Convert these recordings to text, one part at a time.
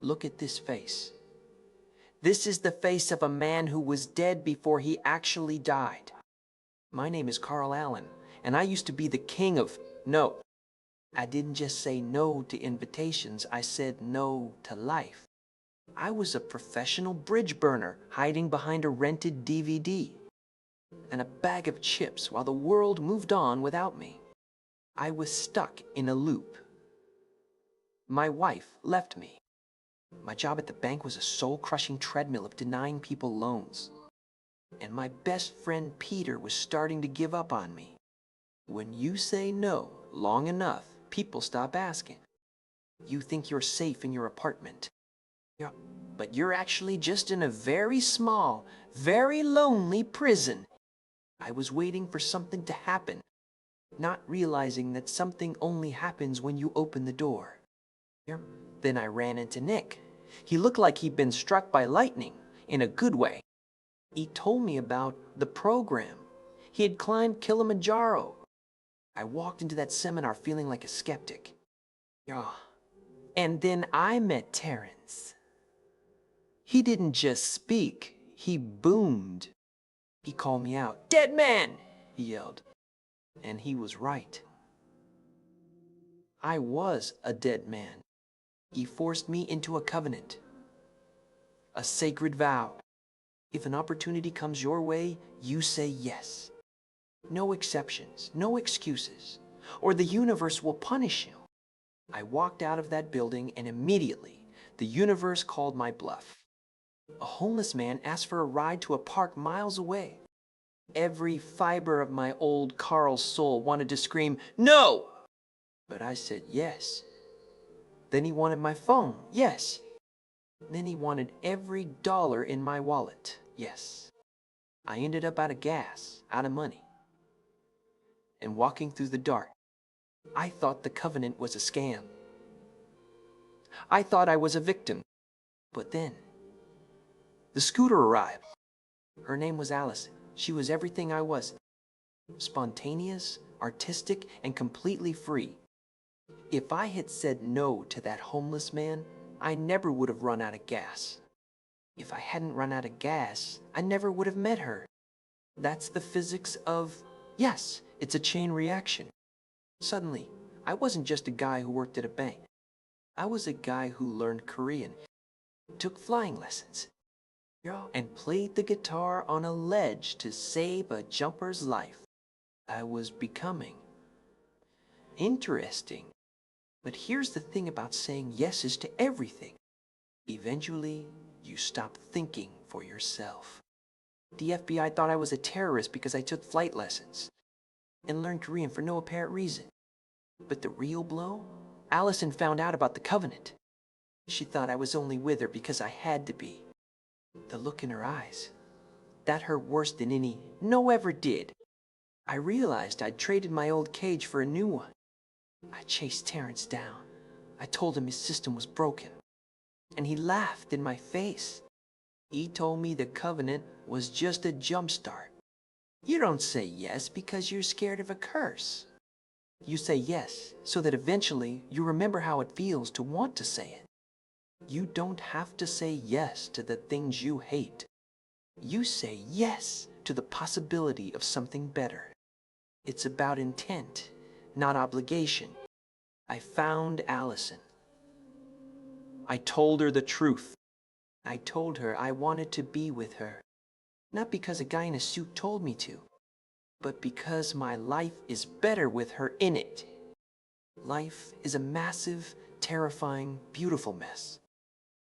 Look at this face. This is the face of a man who was dead before he actually died. My name is Carl Allen, and I used to be the king of no. I didn't just say no to invitations, I said no to life. I was a professional bridge burner hiding behind a rented DVD and a bag of chips while the world moved on without me. I was stuck in a loop. My wife left me. My job at the bank was a soul-crushing treadmill of denying people loans. And my best friend Peter was starting to give up on me. When you say no long enough, people stop asking. You think you're safe in your apartment. Yeah, but you're actually just in a very small, very lonely prison. I was waiting for something to happen, not realizing that something only happens when you open the door. Then I ran into Nick. He looked like he'd been struck by lightning, in a good way. He told me about the program. He had climbed Kilimanjaro. I walked into that seminar feeling like a skeptic. And then I met Terrence. He didn't just speak, he boomed. He called me out. "Dead man!" he yelled. And he was right. I was a dead man. He forced me into a covenant, a sacred vow. If an opportunity comes your way, you say yes. No exceptions, no excuses, or the universe will punish you. I walked out of that building and immediately the universe called my bluff. A homeless man asked for a ride to a park miles away. Every fiber of my old Carl's soul wanted to scream, "No!" But I said yes. Then he wanted my phone, yes. Then he wanted every dollar in my wallet, yes. I ended up out of gas, out of money. And walking through the dark, I thought the covenant was a scam. I thought I was a victim. But then, the scooter arrived. Her name was Allison. She was everything I was. Spontaneous, artistic, and completely free. If I had said no to that homeless man, I never would have run out of gas. If I hadn't run out of gas, I never would have met her. That's the physics of, yes, it's a chain reaction. Suddenly, I wasn't just a guy who worked at a bank. I was a guy who learned Korean, took flying lessons, and played the guitar on a ledge to save a jumper's life. I was becoming interesting. But here's the thing about saying yeses to everything. Eventually, you stop thinking for yourself. The FBI thought I was a terrorist because I took flight lessons and learned Korean for no apparent reason. But the real blow? Allison found out about the covenant. She thought I was only with her because I had to be. The look in her eyes, that hurt worse than any no ever did. I realized I'd traded my old cage for a new one. I chased Terrence down. I told him his system was broken. And he laughed in my face. He told me the covenant was just a jump start. You don't say yes because you're scared of a curse. You say yes so that eventually you remember how it feels to want to say it. You don't have to say yes to the things you hate. You say yes to the possibility of something better. It's about intent, not obligation. I found Allison. I told her the truth. I told her I wanted to be with her. Not because a guy in a suit told me to, but because my life is better with her in it. Life is a massive, terrifying, beautiful mess.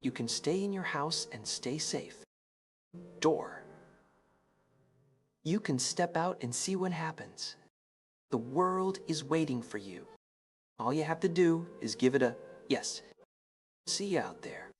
You can stay in your house and stay safe. Door. You can step out and see what happens. The world is waiting for you. All you have to do is give it a yes. See you out there.